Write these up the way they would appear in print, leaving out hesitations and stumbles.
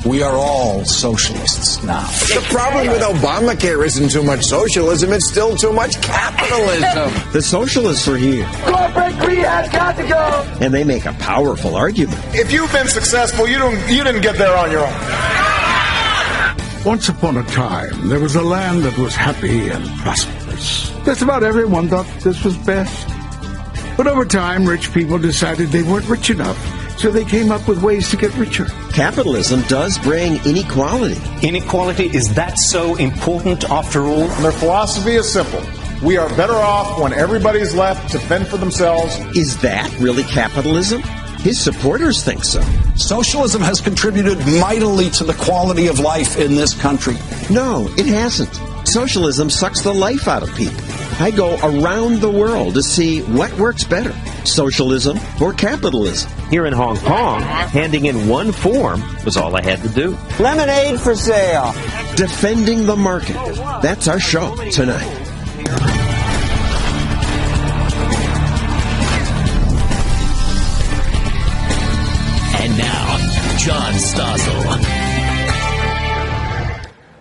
We are all socialists now. The problem with Obamacare isn't too much socialism, it's still too much capitalism. The socialists are here. Corporate greed has got to go. And they make a powerful argument. If you've been successful, you didn't get there on your own. Once upon a time, there was a land that was happy and prosperous. Just about everyone thought this was best. But over time, rich people decided they weren't rich enough, so they came up with ways to get richer. Capitalism does bring inequality. Inequality, is that so important after all? And their philosophy is simple. We are better off when everybody's left to fend for themselves. Is that really capitalism? His supporters think so. Socialism has contributed mightily to the quality of life in this country. No, it hasn't. Socialism sucks the life out of people. I go around the world to see what works better, socialism or capitalism. Here in Hong Kong, handing in one form was all I had to do. Lemonade for sale. Defending the market. That's our show tonight. And now, John Stossel.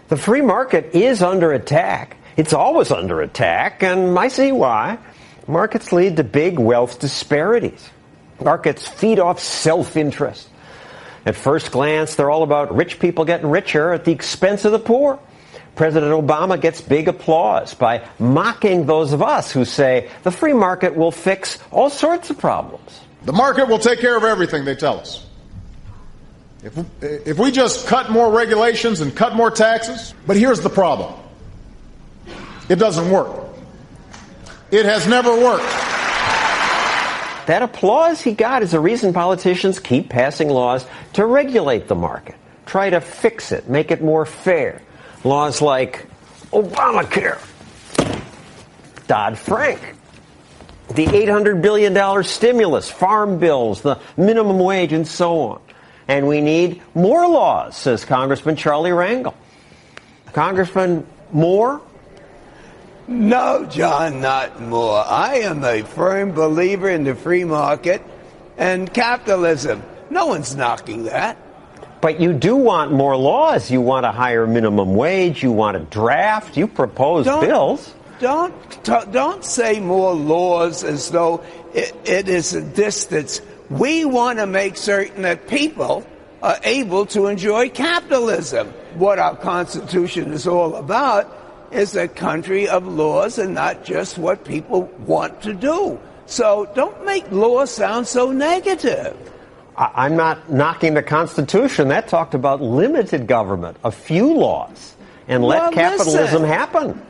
The free market is under attack. It's always under attack, and I see why. Markets lead to big wealth disparities. Markets feed off self-interest. At first glance, they're all about rich people getting richer at the expense of the poor. President Obama gets big applause by mocking those of us who say the free market will fix all sorts of problems. The market will take care of everything, they tell us. If we just cut more regulations and cut more taxes, but here's the problem. It doesn't work. It has never worked. That applause he got is the reason politicians keep passing laws to regulate the market, try to fix it, make it more fair. Laws like Obamacare, Dodd-Frank, the $800 billion stimulus, farm bills, the minimum wage, and so on. And we need more laws, says Congressman Charlie Rangel. Congressman, more? No, John, not more. I am a firm believer in the free market and capitalism. No one's knocking that. But you do want more laws. You want a higher minimum wage. You want a draft. You propose bills. Don't say more laws as though it is a distance. We want to make certain that people are able to enjoy capitalism. What our Constitution is all about is a country of laws and not just what people want to do. So don't make law sound so negative. I'm not knocking the Constitution. That talked about limited government, a few laws, and let capitalism happen.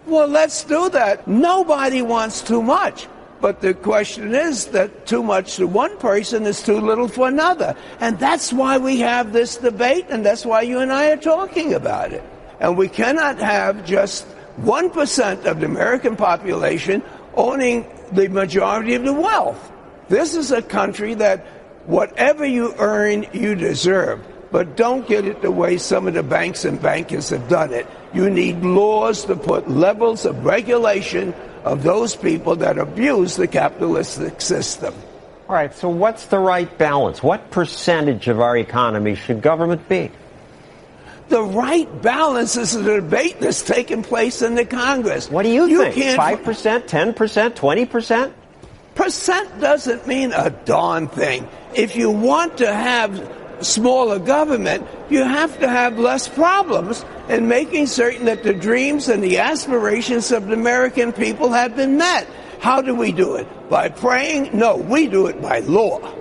Well, let's do that. Nobody wants too much. But the question is that too much to one person is too little for another. And that's why we have this debate, and that's why you and I are talking about it. And we cannot have just 1% of the American population owning the majority of the wealth. This is a country that whatever you earn, you deserve. But don't get it the way some of the banks and bankers have done it. You need laws to put levels of regulation of those people that abuse the capitalistic system. All right, so what's the right balance? What percentage of our economy should government be? The right balance is a debate that's taking place in the Congress. What do you think? 5%, 10%, 20%? Percent doesn't mean a darn thing. If you want to have smaller government, you have to have less problems in making certain that the dreams and the aspirations of the American people have been met. How do we do it? By praying? No, we do it by law.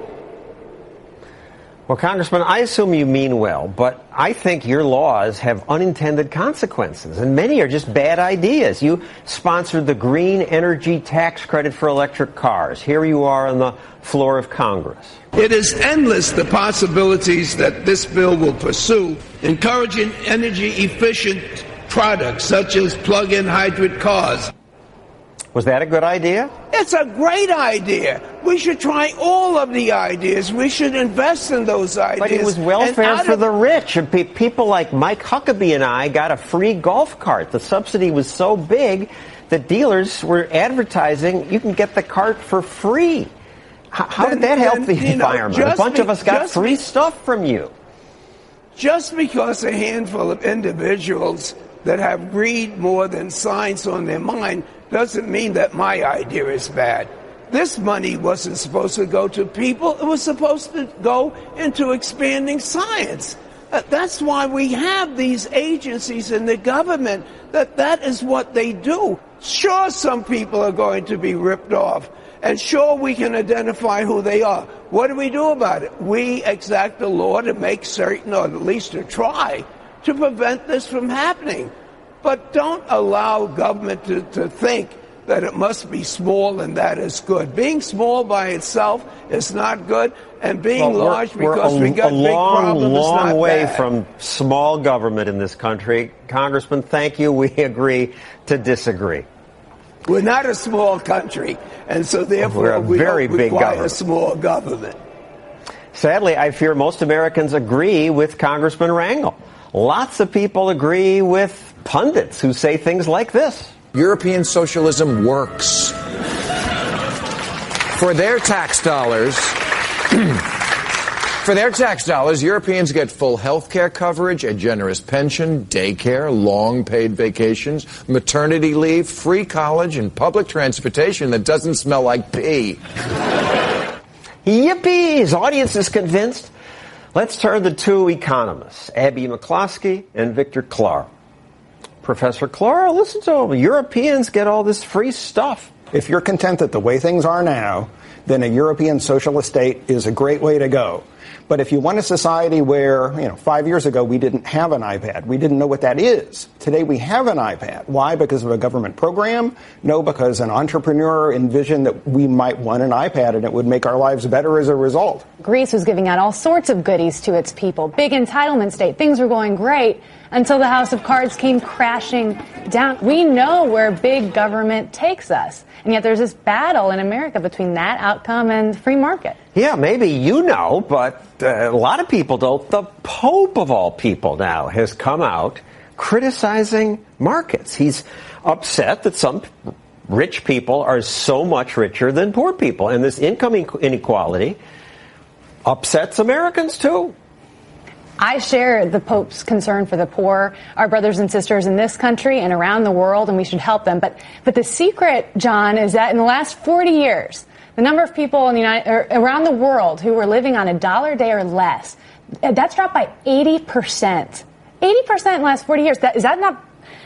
Well, Congressman, I assume you mean well, but I think your laws have unintended consequences, and many are just bad ideas. You sponsored the green energy tax credit for electric cars. Here you are on the floor of Congress. It is endless, the possibilities that this bill will pursue, encouraging energy-efficient products such as plug-in hybrid cars. Was that a good idea? It's a great idea. We should try all of the ideas. We should invest in those ideas. But it was welfare for the rich. People like Mike Huckabee and I got a free golf cart. The subsidy was so big that dealers were advertising you can get the cart for free. How did that help the environment? A bunch of us got free stuff from you. Just because a handful of individuals that have greed more than science on their mind doesn't mean that my idea is bad. This money wasn't supposed to go to people. It was supposed to go into expanding science. That's why we have these agencies in the government, that is what they do. Sure, some people are going to be ripped off, and sure, we can identify who they are. What do we do about it? We exact the law to make certain, or at least to try, to prevent this from happening. But don't allow government to think that it must be small and that is good. Being small by itself is not good, and being large because we got big problems is not bad. Long way from small government in this country. Congressman, thank you. We agree to disagree. We're not a small country, and so therefore we don't require a small government. Sadly, I fear most Americans agree with Congressman Rangel. Lots of people agree with pundits who say things like this. European socialism works. For their tax dollars, Europeans get full health care coverage, a generous pension, daycare, long paid vacations, maternity leave, free college, and public transportation that doesn't smell like pee. Yippee! His audience is convinced. Let's turn to two economists, Abby McCloskey and Victor Clark. Professor Clark, listen to him. Europeans get all this free stuff. If you're content that the way things are now, then a European socialist state is a great way to go. But if you want a society where, 5 years ago we didn't have an iPad, we didn't know what that is. Today we have an iPad. Why? Because of a government program? No, because an entrepreneur envisioned that we might want an iPad and it would make our lives better as a result. Greece was giving out all sorts of goodies to its people. Big entitlement state. Things were going great until the House of Cards came crashing down. We know where big government takes us. And yet there's this battle in America between that outcome and free market. Yeah, maybe you know, but a lot of people don't. The Pope of all people now has come out criticizing markets. He's upset that some rich people are so much richer than poor people. And this income inequality upsets Americans, too. I share the Pope's concern for the poor, our brothers and sisters in this country and around the world, and we should help them. But the secret, John, is that in the last 40 years, the number of people around the world who were living on $1 a day or less, that's dropped by 80%. 80% in the last 40 years. That's not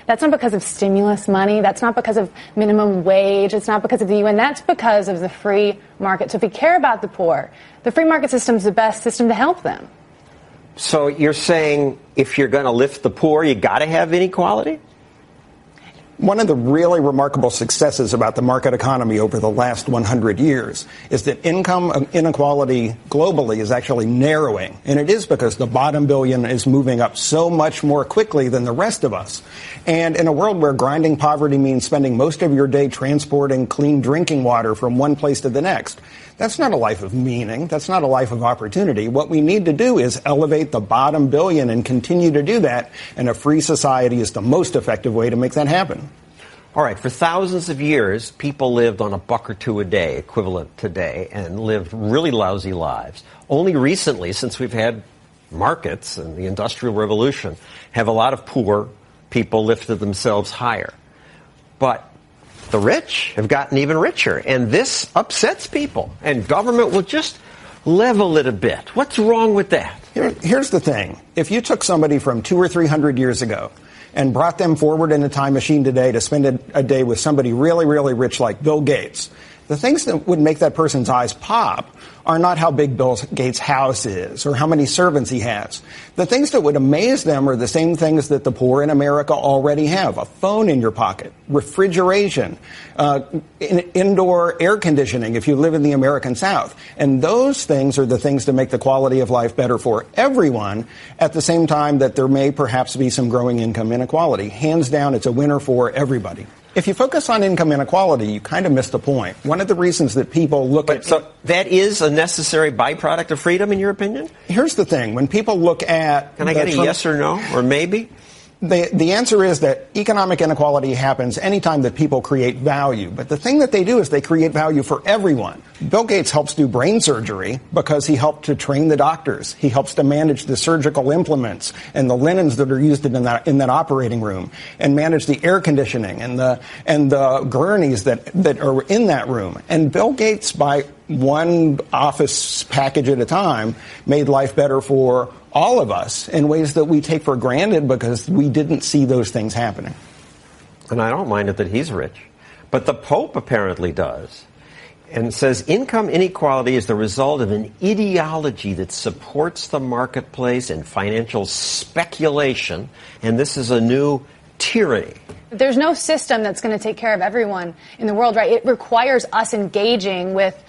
because of stimulus money. That's not because of minimum wage. It's not because of the UN. That's because of the free market. So if we care about the poor, the free market system is the best system to help them. So you're saying if you're going to lift the poor, you got to have inequality? One of the really remarkable successes about the market economy over the last 100 years is that income inequality globally is actually narrowing. And it is because the bottom billion is moving up so much more quickly than the rest of us. And in a world where grinding poverty means spending most of your day transporting clean drinking water from one place to the next, that's not a life of meaning. That's not a life of opportunity. What we need to do is elevate the bottom billion and continue to do that. And a free society is the most effective way to make that happen. All right. For thousands of years, people lived on $1 or $2 a day, equivalent today, and lived really lousy lives. Only recently, since we've had markets and the Industrial Revolution, have a lot of poor people lifted themselves higher. But the rich have gotten even richer, and this upsets people, and government will just level it a bit. What's wrong with that? Here's the thing. If you took somebody from 200 or 300 years ago and brought them forward in a time machine today to spend a day with somebody really, really rich like Bill Gates, the things that would make that person's eyes pop are not how big Bill Gates' house is or how many servants he has. The things that would amaze them are the same things that the poor in America already have. A phone in your pocket, refrigeration, indoor air conditioning if you live in the American South. And those things are the things that make the quality of life better for everyone at the same time that there may perhaps be some growing income inequality. Hands down, it's a winner for everybody. If you focus on income inequality, you kind of miss the point. One of the reasons that people look at... So that is a necessary byproduct of freedom, in your opinion? Here's the thing. When people look at... Can I get a yes or no, or maybe? The answer is that economic inequality happens anytime that people create value. But the thing that they do is they create value for everyone. Bill Gates helps do brain surgery because he helped to train the doctors. He helps to manage the surgical implements and the linens that are used in that operating room, and manage the air conditioning and the gurneys that are in that room. And Bill Gates, by one office package at a time, made life better for all of us in ways that we take for granted because we didn't see those things happening. And I don't mind it that he's rich, but the Pope apparently does, and says income inequality is the result of an ideology that supports the marketplace and financial speculation, and this is a new tyranny. There's no system that's going to take care of everyone in the world, right? It requires us engaging with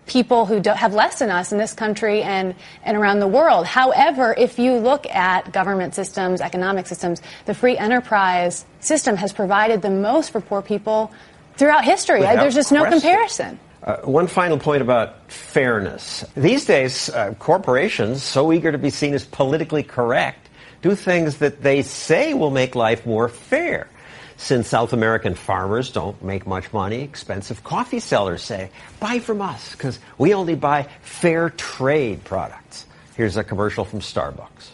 people who have less than us in this country and around the world. However, if you look at government systems, economic systems, the free enterprise system has provided the most for poor people throughout history. There's just no comparison. One final point about fairness. These days, corporations, so eager to be seen as politically correct, do things that they say will make life more fair. Since South American farmers don't make much money, expensive coffee sellers say, buy from us, because we only buy fair trade products. Here's a commercial from Starbucks.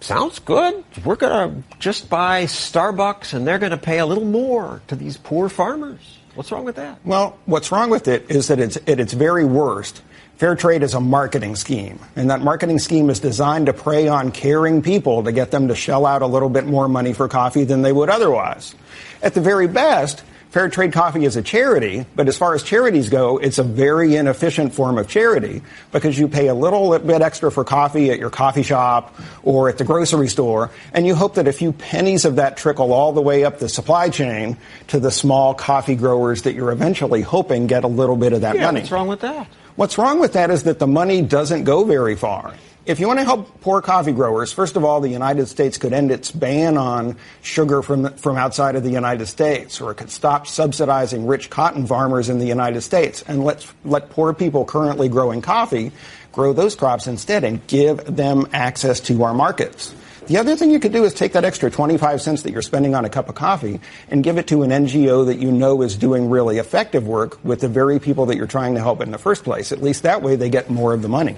Sounds good. We're going to just buy Starbucks and they're going to pay a little more to these poor farmers. What's wrong with that? Well, what's wrong with it is that at its very worst, fair trade is a marketing scheme. And that marketing scheme is designed to prey on caring people to get them to shell out a little bit more money for coffee than they would otherwise. At the very best, fair trade coffee is a charity, but as far as charities go, it's a very inefficient form of charity because you pay a little bit extra for coffee at your coffee shop or at the grocery store, and you hope that a few pennies of that trickle all the way up the supply chain to the small coffee growers that you're eventually hoping get a little bit of that money. What's wrong with that? What's wrong with that is that the money doesn't go very far. If you want to help poor coffee growers, first of all, the United States could end its ban on sugar from outside of the United States, or it could stop subsidizing rich cotton farmers in the United States and let poor people currently growing coffee grow those crops instead and give them access to our markets. The other thing you could do is take that extra 25 cents that you're spending on a cup of coffee and give it to an NGO that you know is doing really effective work with the very people that you're trying to help in the first place. At least that way they get more of the money.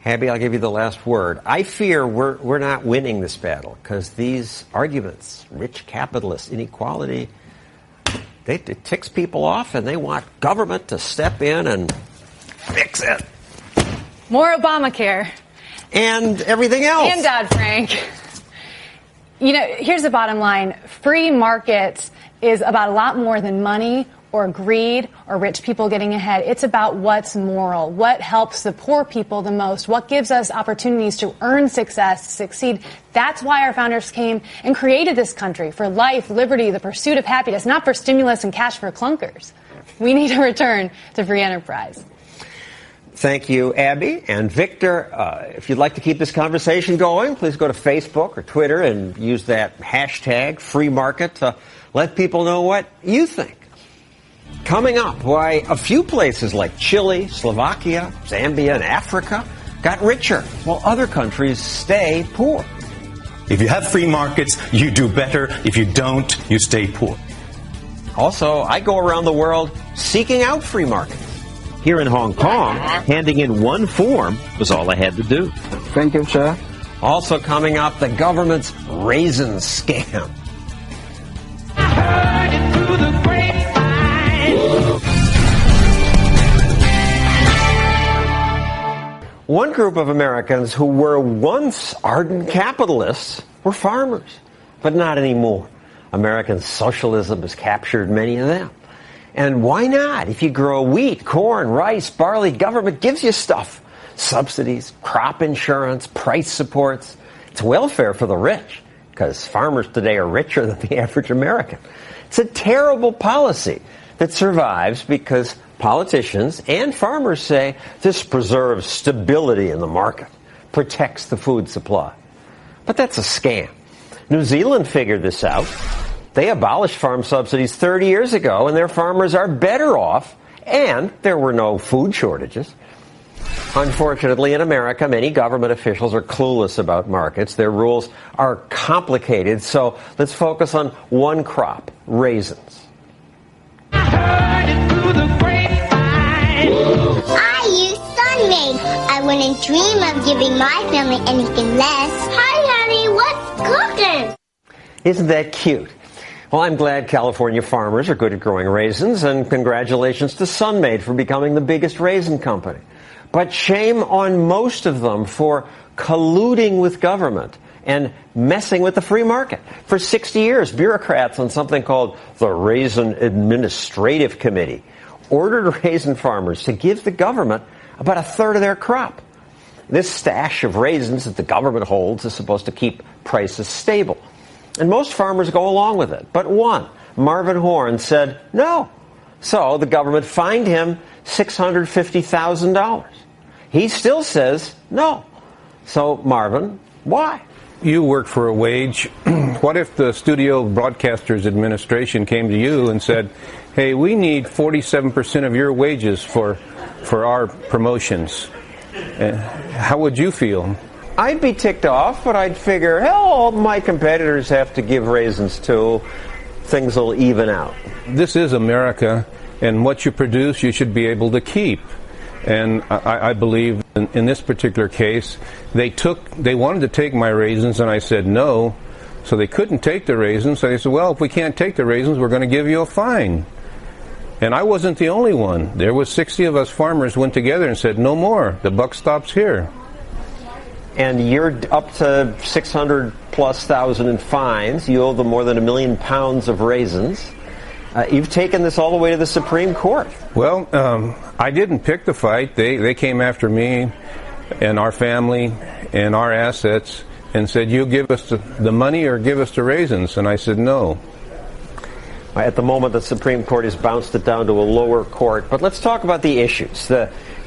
Abby, I'll give you the last word. I fear we're not winning this battle because these arguments, rich capitalists, inequality, it ticks people off and they want government to step in and fix it. More Obamacare. And everything else. And Dodd-Frank. You know, here's the bottom line. Free markets is about a lot more than money or greed or rich people getting ahead. It's about what's moral, what helps the poor people the most, what gives us opportunities to earn success, succeed. That's why our founders came and created this country, for life, liberty, the pursuit of happiness, not for stimulus and cash for clunkers. We need a return to free enterprise. Thank you, Abby. And Victor, if you'd like to keep this conversation going, please go to Facebook or Twitter and use that hashtag free market to let people know what you think. Coming up, why a few places like Chile, Slovakia, Zambia, and Africa got richer, while other countries stay poor. If you have free markets, you do better. If you don't, you stay poor. Also, I go around the world seeking out free markets. Here in Hong Kong, handing in one form was all I had to do. Thank you, sir. Also coming up, the government's raisin scam. One group of Americans who were once ardent capitalists were farmers, but not anymore. American socialism has captured many of them. And why not? If you grow wheat, corn, rice, barley, government gives you stuff. Subsidies, crop insurance, price supports. It's welfare for the rich, because farmers today are richer than the average American. It's a terrible policy that survives because politicians and farmers say this preserves stability in the market. protects the food supply. But that's a scam. New Zealand figured this out. They abolished farm subsidies 30 years ago, and their farmers are better off, and there were no food shortages. Unfortunately, in America, many government officials are clueless about markets. Their rules are complicated, so let's focus on one crop, raisins. I use Sun-Maid. I wouldn't dream of giving my family anything less. Hi, honey, what's cooking? Isn't that cute? Well, I'm glad California farmers are good at growing raisins, and congratulations to Sun-Maid for becoming the biggest raisin company. But shame on most of them for colluding with government and messing with the free market. For 60 years, bureaucrats on something called the Raisin Administrative Committee ordered raisin farmers to give the government about a third of their crop. This stash of raisins that the government holds is supposed to keep prices stable. And most farmers go along with it. But one, Marvin Horn, said no. So the government fined him $650,000. He still says no. So, Marvin, why? You work for a wage. What if the Studio Broadcasters Administration came to you and said, hey, we need 47% of your wages for our promotions? How would you feel? I'd be ticked off, but I'd figure, hell, all my competitors have to give raisins too. Things will even out. This is America, and what you produce you should be able to keep. And I believe in this particular case, they wanted to take my raisins, and I said no. So they couldn't take the raisins. So they said, well, if we can't take the raisins, we're going to give you a fine. And I wasn't the only one. There was 60 of us farmers went together and said, no more. The buck stops here. And you're up to 600,000+ in fines. You owe them more than 1 million pounds of raisins. You've taken this all the way to the Supreme Court. Well, I didn't pick the fight. They came after me and our family and our assets and said, you give us the money or give us the raisins. And I said, no. At the moment, the Supreme Court has bounced it down to a lower court. But let's talk about the issues.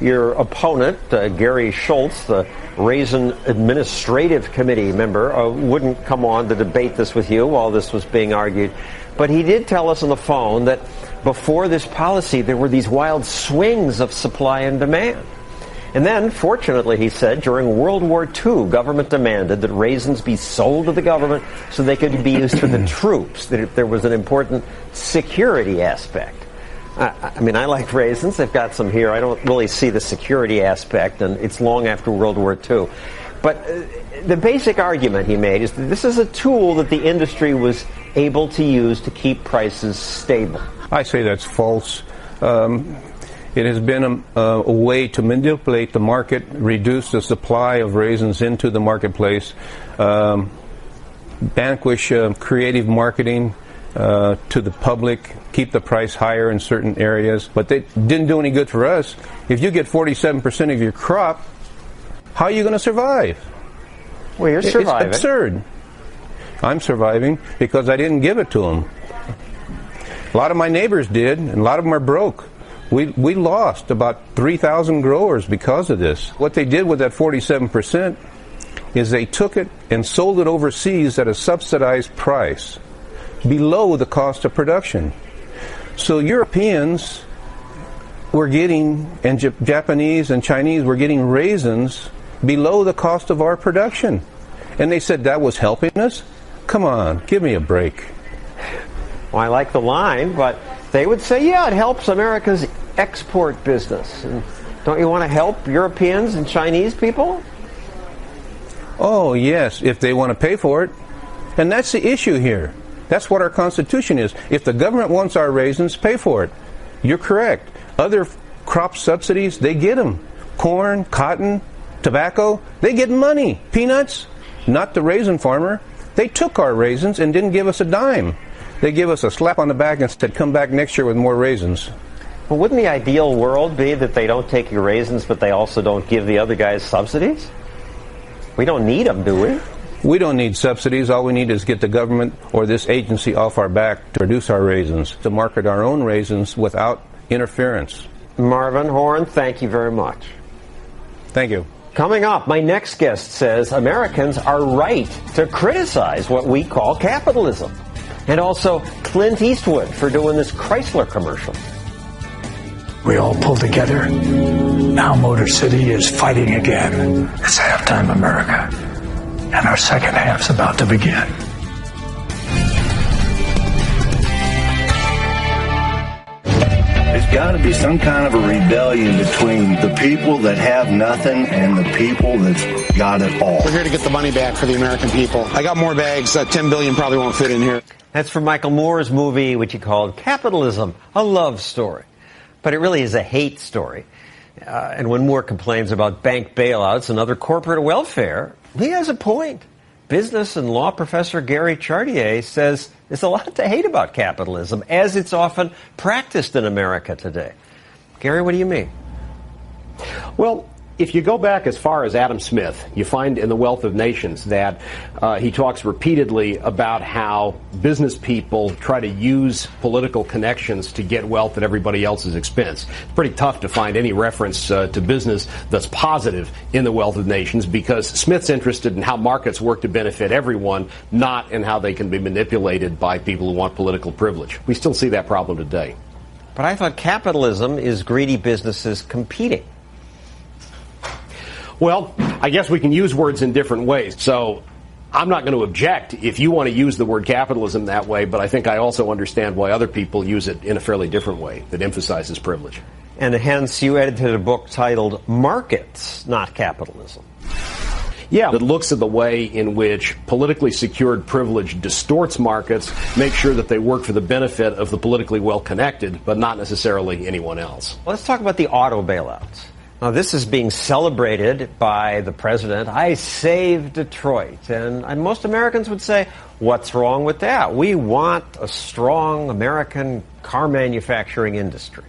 Your opponent, Gary Schultz, the Raisin Administrative Committee member, wouldn't come on to debate this with you while this was being argued. But he did tell us on the phone that before this policy, there were these wild swings of supply and demand. And then, fortunately, he said, during World War II, government demanded that raisins be sold to the government so they could be used for the troops, that there was an important security aspect. I mean, I like raisins. They've got some here. I don't really see the security aspect, and it's long after World War II. But the basic argument he made is that this is a tool that the industry was able to use to keep prices stable. I say that's false. It has been a way to manipulate the market, reduce the supply of raisins into the marketplace, vanquish creative marketing to the public, keep the price higher in certain areas. But they didn't do any good for us. If you get 47% of your crop, how are you going to survive? Well, you're surviving. It's absurd. I'm surviving because I didn't give it to them. A lot of my neighbors did, and a lot of them are broke. We lost about 3,000 growers because of this. What they did with that 47% is they took it and sold it overseas at a subsidized price, below the cost of production. So Europeans were getting, and Japanese and Chinese were getting raisins below the cost of our production. And they said that was helping us? Come on, give me a break. Well, I like the line, but they would say, yeah, it helps America's export business. And don't you want to help Europeans and Chinese people? Oh, yes, if they want to pay for it. And that's the issue here. That's what our Constitution is. If the government wants our raisins, pay for it. You're correct. Other crop subsidies, they get them. Corn, cotton, tobacco, they get money. Peanuts, not the raisin farmer. They took our raisins and didn't give us a dime. They give us a slap on the back and said, come back next year with more raisins. Well, wouldn't the ideal world be that they don't take your raisins, but they also don't give the other guys subsidies? We don't need them, do we? We don't need subsidies. All we need is get the government or this agency off our back to produce our raisins, to market our own raisins without interference. Marvin Horn, thank you very much. Thank you. Coming up, my next guest says Americans are right to criticize what we call capitalism. And also Clint Eastwood for doing this Chrysler commercial. We all pull together. Now Motor City is fighting again. It's halftime America. And our second half's about to begin. There's got to be some kind of a rebellion between the people that have nothing and the people that's got it all. We're here to get the money back for the American people. I got more bags. 10 billion probably won't fit in here. That's from Michael Moore's movie, which he called Capitalism, a Love Story. But it really is a hate story. And when Moore complains about bank bailouts and other corporate welfare, he has a point. Business and law professor Gary Chartier says there's a lot to hate about capitalism, as it's often practiced in America today. Gary, what do you mean? Well, if you go back as far as Adam Smith, you find in The Wealth of Nations that he talks repeatedly about how business people try to use political connections to get wealth at everybody else's expense. It's pretty tough to find any reference to business that's positive in The Wealth of Nations, because Smith's interested in how markets work to benefit everyone, not in how they can be manipulated by people who want political privilege. We still see that problem today. But I thought capitalism is greedy businesses competing. Well, I guess we can use words in different ways. So I'm not going to object if you want to use the word capitalism that way, but I think I also understand why other people use it in a fairly different way that emphasizes privilege. And hence you edited a book titled Markets, Not Capitalism. Yeah, it looks at the way in which politically secured privilege distorts markets, makes sure that they work for the benefit of the politically well-connected, but not necessarily anyone else. Let's talk about the auto bailouts. Now, this is being celebrated by the president. I saved Detroit. And most Americans would say, what's wrong with that? We want a strong American car manufacturing industry.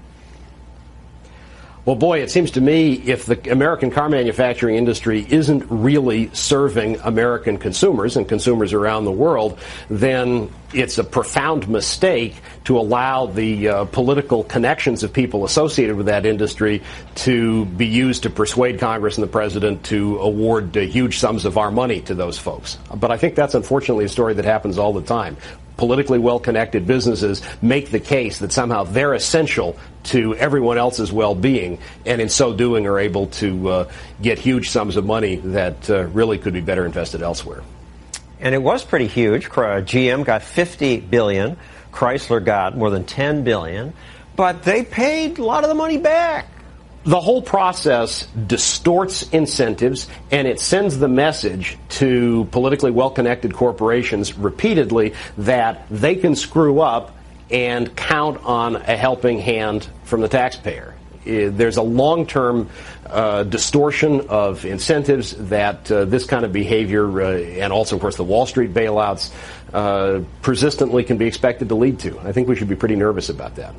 Well, boy, it seems to me if the American car manufacturing industry isn't really serving American consumers and consumers around the world, then it's a profound mistake to allow the political connections of people associated with that industry to be used to persuade Congress and the president to award huge sums of our money to those folks. But I think that's unfortunately a story that happens all the time. Politically well-connected businesses make the case that somehow they're essential to everyone else's well-being, and in so doing are able to get huge sums of money that really could be better invested elsewhere. And it was pretty huge. GM got $50 billion. Chrysler got more than $10 billion. But they paid a lot of the money back. The whole process distorts incentives, and it sends the message to politically well-connected corporations repeatedly that they can screw up and count on a helping hand from the taxpayer. There's a long-term distortion of incentives that this kind of behavior, and also, of course, the Wall Street bailouts, persistently can be expected to lead to. I think we should be pretty nervous about that.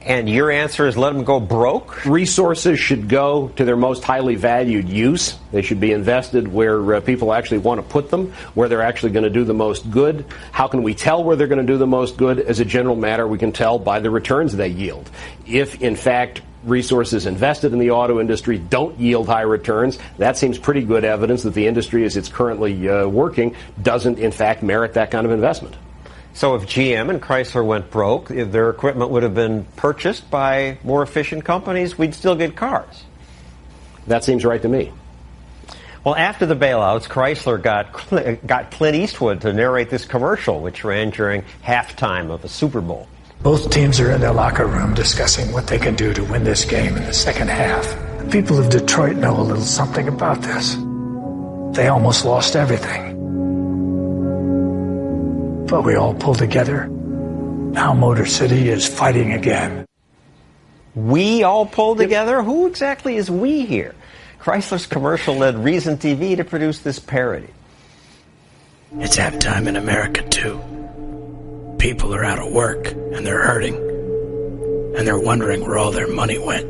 And your answer is let them go broke? Resources should go to their most highly valued use. They should be invested where people actually want to put them, where they're actually going to do the most good. How can we tell where they're going to do the most good? As a general matter, we can tell by the returns they yield. If, in fact, resources invested in the auto industry don't yield high returns, that seems pretty good evidence that the industry as it's currently working doesn't, in fact, merit that kind of investment. So if GM and Chrysler went broke, if their equipment would have been purchased by more efficient companies, we'd still get cars. That seems right to me. Well, after the bailouts, Chrysler got Clint Eastwood to narrate this commercial, which ran during halftime of a Super Bowl. Both teams are in their locker room discussing what they can do to win this game in the second half. The people of Detroit know a little something about this. They almost lost everything. But we all pulled together. Now Motor City is fighting again. We all pulled together? Who exactly is we here? Chrysler's commercial led Reason TV to produce this parody. It's halftime in America, too. People are out of work, and they're hurting. And they're wondering where all their money went.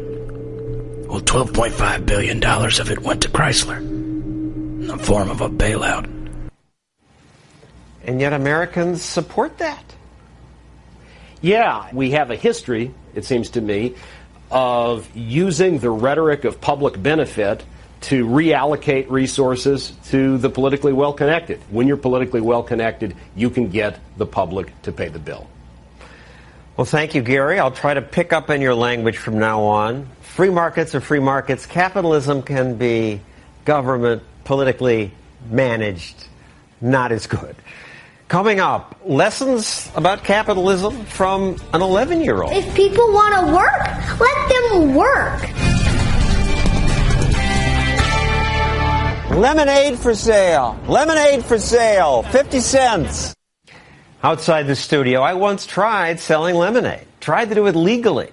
Well, $12.5 billion of it went to Chrysler in the form of a bailout. And yet Americans support that. Yeah, we have a history, it seems to me, of using the rhetoric of public benefit to reallocate resources to the politically well-connected. When you're politically well-connected, you can get the public to pay the bill. Well, thank you, Gary. I'll try to pick up on your language from now on. Free markets are free markets. Capitalism can be government, politically managed, not as good. Coming up, lessons about capitalism from an 11-year-old. If people want to work, let them work. Lemonade for sale. Lemonade for sale. 50 cents. Outside the studio, I once tried selling lemonade. Tried to do it legally.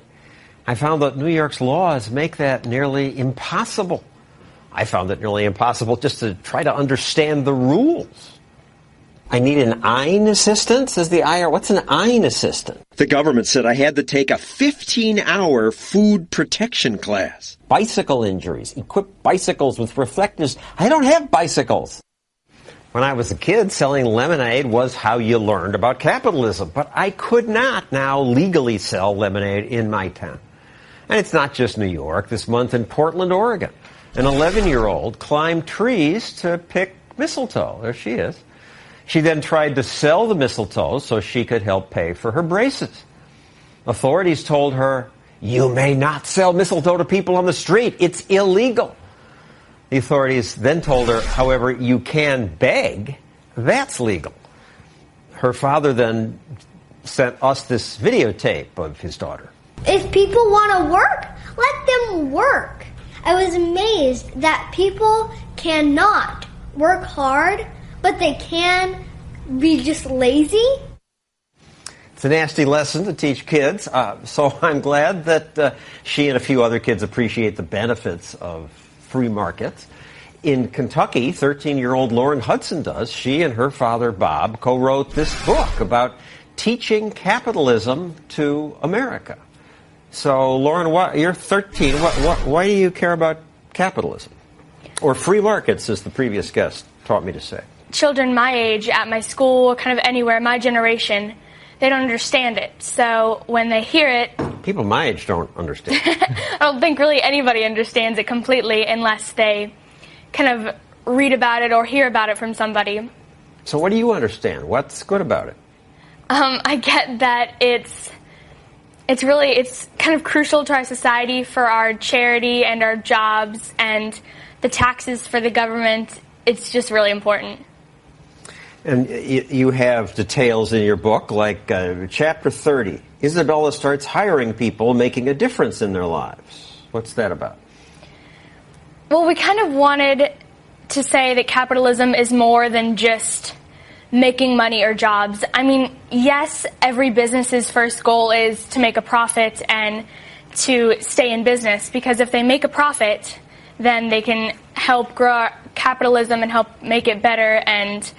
I found that New York's laws make that nearly impossible. I found it nearly impossible just to try to understand the rules. I need an EIN assistant, says the IR. What's an EIN assistant? The government said I had to take a 15-hour food protection class. Bicycle injuries. Equip bicycles with reflectors. I don't have bicycles. When I was a kid, selling lemonade was how you learned about capitalism. But I could not now legally sell lemonade in my town. And it's not just New York. This month in Portland, Oregon, an 11-year-old climbed trees to pick mistletoe. There she is. She then tried to sell the mistletoe so she could help pay for her braces. Authorities told her, "You may not sell mistletoe to people on the street. It's illegal." The authorities then told her, however, you can beg. That's legal. Her father then sent us this videotape of his daughter. If people want to work, let them work. I was amazed that people cannot work hard, but they can be just lazy. It's a nasty lesson to teach kids, so I'm glad that she and a few other kids appreciate the benefits of free markets. In Kentucky, 13-year-old Lauren Hudson does. She and her father, Bob, co-wrote this book about teaching capitalism to America. So, Lauren, you're 13. Why do you care about capitalism? Or free markets, as the previous guest taught me to say. Children my age, at my school, kind of anywhere, my generation, they don't understand it. So when they hear it... People my age don't understand. I don't think really anybody understands it completely unless they kind of read about it or hear about it from somebody. So what do you understand? What's good about it? I get that it's kind of crucial to our society for our charity and our jobs and the taxes for the government. It's just really important. And you have details in your book, like Chapter 30. Isabella starts hiring people, making a difference in their lives. What's that about? Well, we kind of wanted to say that capitalism is more than just making money or jobs. I mean, yes, every business's first goal is to make a profit and to stay in business, because if they make a profit, then they can help grow capitalism and help make it better and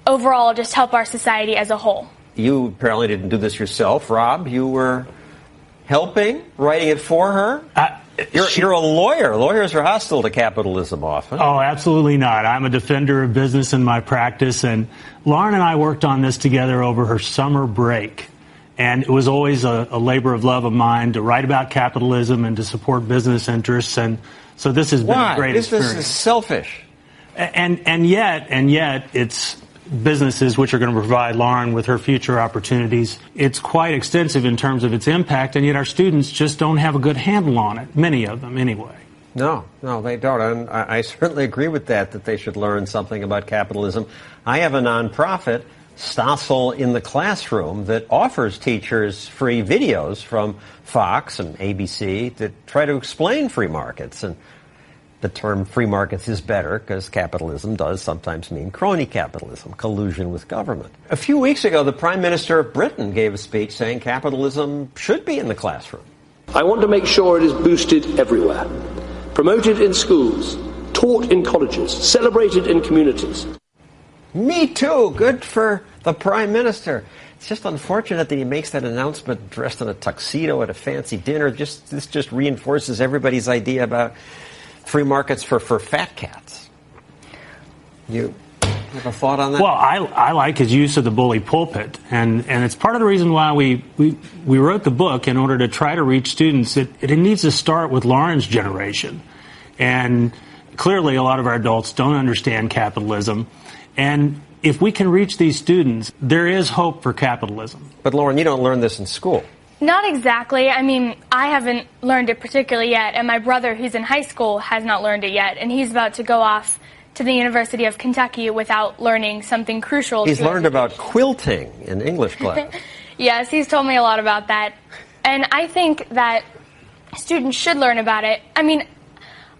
overall just help our society as a whole. You apparently didn't do this yourself, Rob. You were helping, writing it for her. You're a lawyer. Lawyers are hostile to capitalism often. Oh, absolutely not. I'm a defender of business in my practice, and Lauren and I worked on this together over her summer break. And it was always a labor of love of mine to write about capitalism and to support business interests. And so this has been a great experience. This is selfish. And yet it's businesses which are going to provide Lauren with her future opportunities. It's quite extensive in terms of its impact, and yet our students just don't have a good handle on it, many of them anyway. No, they don't. And I certainly agree with that they should learn something about capitalism. I have a nonprofit, Stossel in the Classroom, that offers teachers free videos from Fox and ABC that try to explain free markets. And the term free markets is better because capitalism does sometimes mean crony capitalism, collusion with government. A few weeks ago, the Prime Minister of Britain gave a speech saying capitalism should be in the classroom. I want to make sure it is boosted everywhere, promoted in schools, taught in colleges, celebrated in communities. Me too. Good for the Prime Minister. It's just unfortunate that he makes that announcement dressed in a tuxedo at a fancy dinner. This just reinforces everybody's idea about free markets for fat cats. You have a thought on that? Well, I like his use of the bully pulpit, and it's part of the reason why we wrote the book, in order to try to reach students. It needs to start with Lauren's generation. And Clearly, a lot of our adults don't understand capitalism. And if we can reach these students, there is hope for capitalism. But, Lauren, you don't learn this in school. Not exactly. I mean, I haven't learned it particularly yet, and my brother, who's in high school, has not learned it yet, and he's about to go off to the University of Kentucky without learning something crucial. He's learned about quilting in English class. Yes, he's told me a lot about that. And I think that students should learn about it. I mean,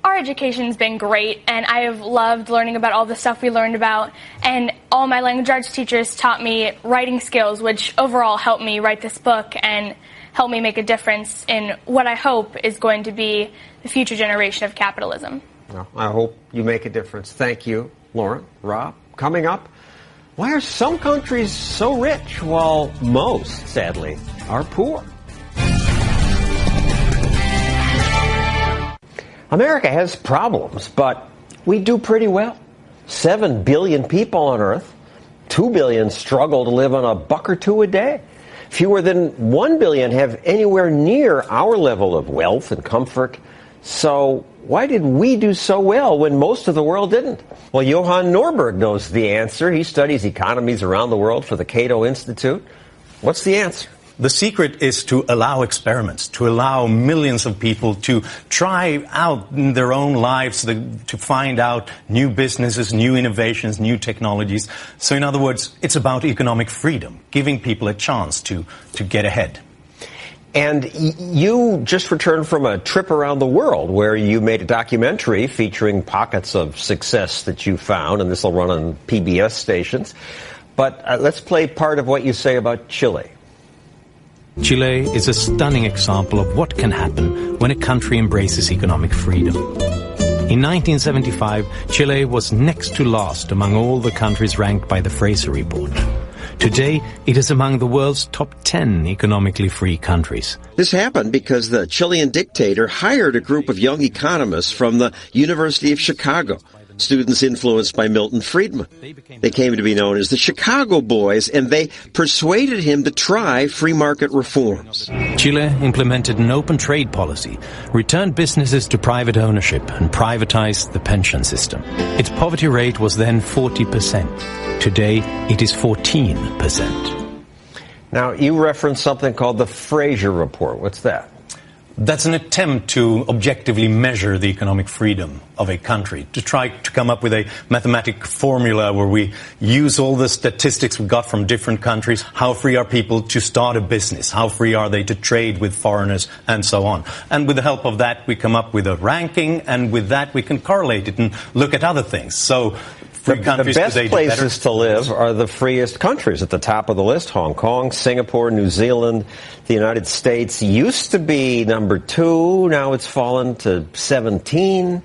our education's been great, and I have loved learning about all the stuff we learned about. And all my language arts teachers taught me writing skills, which overall helped me write this book and help me make a difference in what I hope is going to be the future generation of capitalism. Well, I hope you make a difference. Thank you, Lauren. Rob, coming up, why are some countries so rich while most, sadly, are poor? America has problems, but we do pretty well. 7 billion people on Earth. 2 billion struggle to live on a buck or two a day. Fewer than 1 billion have anywhere near our level of wealth and comfort. So why did we do so well when most of the world didn't? Well, Johan Norberg knows the answer. He studies economies around the world for the Cato Institute. What's the answer? The secret is to allow experiments, to allow millions of people to try out in their own lives, to find out new businesses, new innovations, new technologies. So in other words, it's about economic freedom, giving people a chance to get ahead. And you just returned from a trip around the world where you made a documentary featuring pockets of success that you found, and this will run on PBS stations. But let's play part of what you say about Chile. Chile is a stunning example of what can happen when a country embraces economic freedom. In 1975, Chile was next to last among all the countries ranked by the Fraser Report. Today, it is among the world's top 10 economically free countries. This happened because the Chilean dictator hired a group of young economists from the University of Chicago, students influenced by Milton Friedman. They came to be known as the Chicago Boys, and they persuaded him to try free market reforms. Chile implemented an open trade policy, returned businesses to private ownership, and privatized the pension system. Its poverty rate was then 40%. Today, it is 14%. Now, you referenced something called the Fraser Report. What's that? That's an attempt to objectively measure the economic freedom of a country, to try to come up with a mathematic formula where we use all the statistics we got from different countries. How free are people to start a business? How free are they to trade with foreigners, and so on? And with the help of that, we come up with a ranking, and with that, we can correlate it and look at other things. So the best places to live are the freest countries. At the top of the list, Hong Kong, Singapore, New Zealand, the United States used to be number 2. Now it's fallen to 17.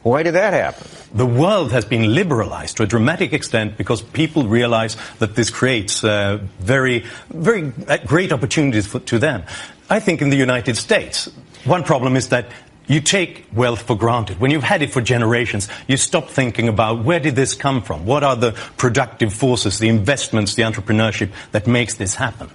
Why did that happen? The world has been liberalized to a dramatic extent because people realize that this creates very great opportunities to them. I think in the United States, one problem is that you take wealth for granted. When you've had it for generations, you stop thinking about where did this come from? What are the productive forces, the investments, the entrepreneurship that makes this happen?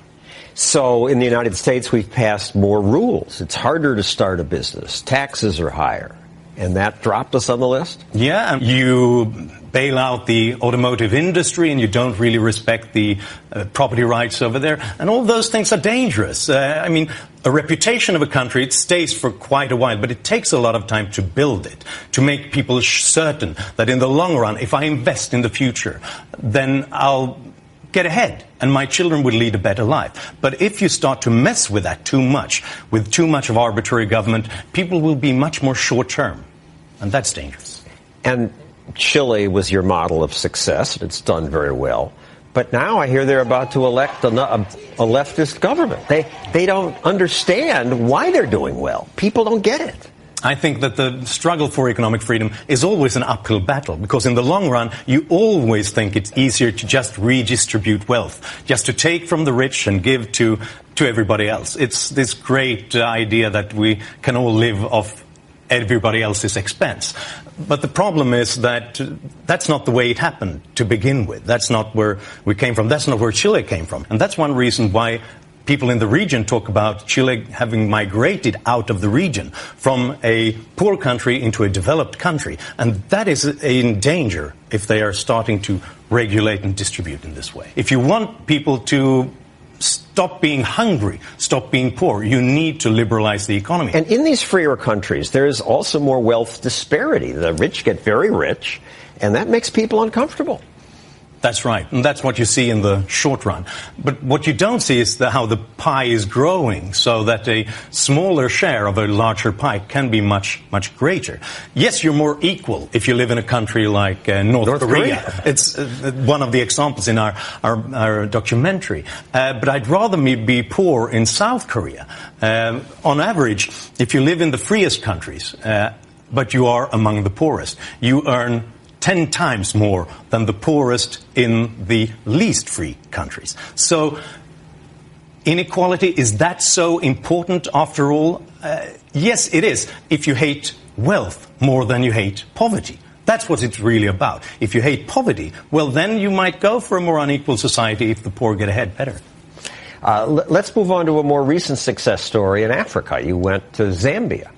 So in the United States, we've passed more rules. It's harder to start a business. Taxes are higher. And that dropped us on the list? Yeah, you bail out the automotive industry and you don't really respect the property rights over there. And all those things are dangerous. I mean, a reputation of a country, it stays for quite a while, but it takes a lot of time to build it, to make people certain that in the long run, if I invest in the future, then I'll get ahead and my children will lead a better life. But if you start to mess with that too much, with too much of arbitrary government, people will be much more short-term. And that's dangerous. And Chile was your model of success. It's done very well. But now I hear they're about to elect a leftist government. They don't understand why they're doing well. People don't get it. I think that the struggle for economic freedom is always an uphill battle, because in the long run, you always think it's easier to just redistribute wealth, just to take from the rich and give to everybody else. It's this great idea that we can all live off everybody else's expense. But the problem is that that's not the way it happened to begin with. That's not where we came from. That's not where Chile came from. And that's one reason why people in the region talk about Chile having migrated out of the region from a poor country into a developed country. And that is in danger if they are starting to regulate and distribute in this way. If you want people to stop being hungry, stop being poor, you need to liberalize the economy. And in these freer countries, there is also more wealth disparity. The rich get very rich, and that makes people uncomfortable. That's right, and that's what you see in the short run. But what you don't see is how the pie is growing, so that a smaller share of a larger pie can be much, much greater. Yes, you're more equal if you live in a country like North Korea. It's one of the examples in our documentary. But I'd rather be poor in South Korea. On average, if you live in the freest countries, but you are among the poorest, you earn 10 times more than the poorest in the least free countries. So inequality, is that so important after all? Yes, it is, if you hate wealth more than you hate poverty. That's what it's really about. If you hate poverty, well, then you might go for a more unequal society if the poor get ahead better. Let's move on to a more recent success story in Africa. You went to Zambia.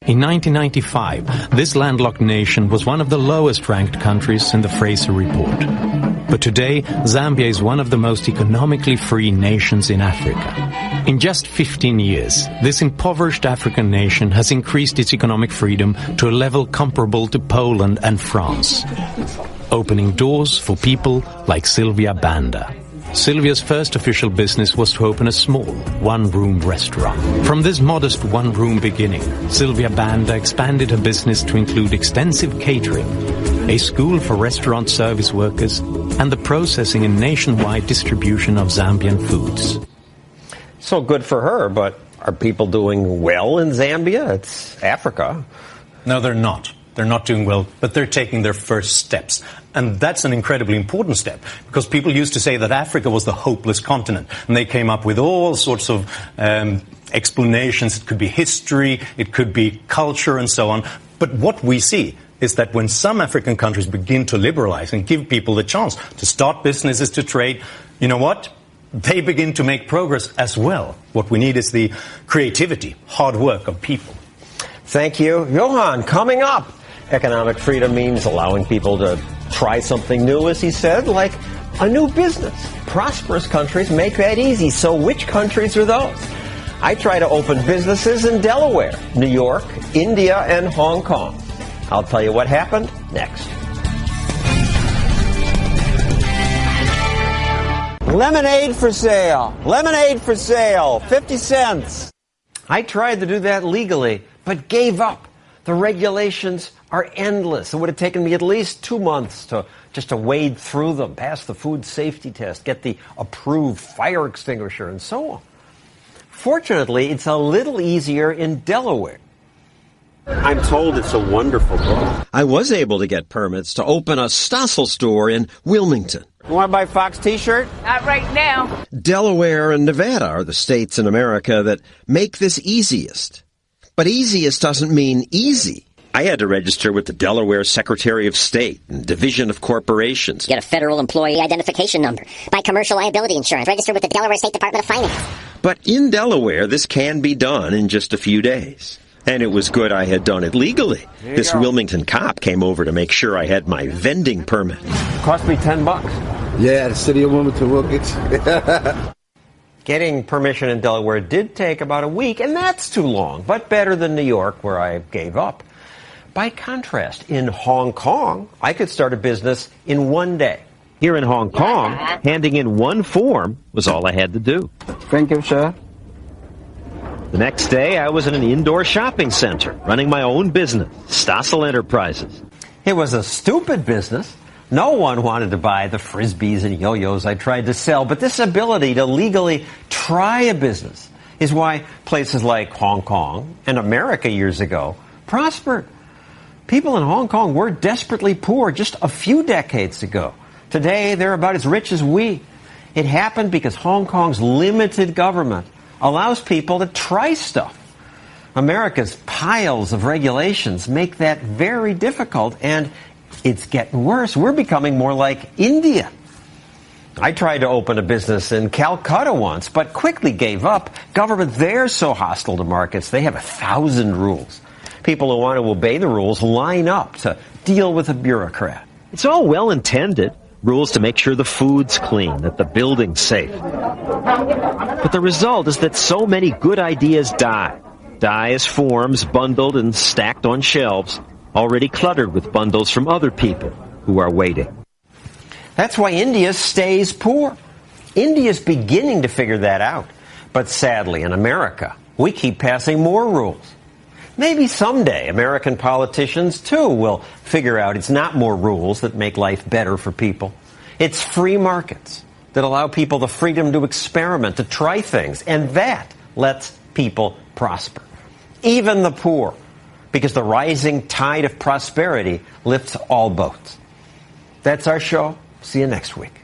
In 1995, this landlocked nation was one of the lowest-ranked countries in the Fraser Report. But today, Zambia is one of the most economically free nations in Africa. In just 15 years, this impoverished African nation has increased its economic freedom to a level comparable to Poland and France, opening doors for people like Sylvia Banda. Sylvia's first official business was to open a small, one-room restaurant. From this modest one-room beginning, Sylvia Banda expanded her business to include extensive catering, a school for restaurant service workers, and the processing and nationwide distribution of Zambian foods. So good for her, but are people doing well in Zambia? It's Africa. No, they're not. They're not doing well, but they're taking their first steps. And that's an incredibly important step, because people used to say that Africa was the hopeless continent, and they came up with all sorts of explanations. It could be history, it could be culture, and so on. But what we see is that when some African countries begin to liberalize and give people the chance to start businesses, to trade, you know what? They begin to make progress as well. What we need is the creativity, hard work of people. Thank you. Johan, coming up. Economic freedom means allowing people to try something new, as he said, like a new business. Prosperous countries make that easy, so which countries are those? I try to open businesses in Delaware, New York, India, and Hong Kong. I'll tell you what happened next. Lemonade for sale. Lemonade for sale. 50 cents. I tried to do that legally, but gave up. The regulations are endless. It would have taken me at least 2 months to wade through them, pass the food safety test, get the approved fire extinguisher, and so on. Fortunately, it's a little easier in Delaware. I'm told it's a wonderful book. I was able to get permits to open a Stossel store in Wilmington. You want to buy a Fox t-shirt? Not right now. Delaware and Nevada are the states in America that make this easiest. But easiest doesn't mean easy. I had to register with the Delaware Secretary of State and Division of Corporations. Get a federal employee identification number. Buy commercial liability insurance. Register with the Delaware State Department of Finance. But in Delaware, this can be done in just a few days. And it was good I had done it legally. This Wilmington cop came over to make sure I had my vending permit. Cost me $10. Yeah, the city of Wilmington will get Getting permission in Delaware did take about a week, and that's too long, but better than New York, where I gave up. By contrast, in Hong Kong, I could start a business in 1 day. Here in Hong Kong, handing in one form was all I had to do. Thank you, sir. The next day, I was in an indoor shopping center, running my own business, Stossel Enterprises. It was a stupid business. No one wanted to buy the frisbees and yo-yos I tried to sell, but this ability to legally try a business is why places like Hong Kong and America years ago prospered. People in Hong Kong were desperately poor just a few decades ago. Today, they're about as rich as we. It happened because Hong Kong's limited government allows people to try stuff. America's piles of regulations make that very difficult, and it's getting worse. We're becoming more like India. I tried to open a business in Calcutta once, but quickly gave up. Government there's so hostile to markets, they have 1,000 rules. People who want to obey the rules line up to deal with a bureaucrat. It's all well intended. Rules to make sure the food's clean, that the building's safe. But the result is that so many good ideas die as forms bundled and stacked on shelves, already cluttered with bundles from other people who are waiting. That's why India stays poor. India's beginning to figure that out. But sadly, in America, we keep passing more rules. Maybe someday American politicians, too, will figure out it's not more rules that make life better for people. It's free markets that allow people the freedom to experiment, to try things, and that lets people prosper. Even the poor, because the rising tide of prosperity lifts all boats. That's our show. See you next week.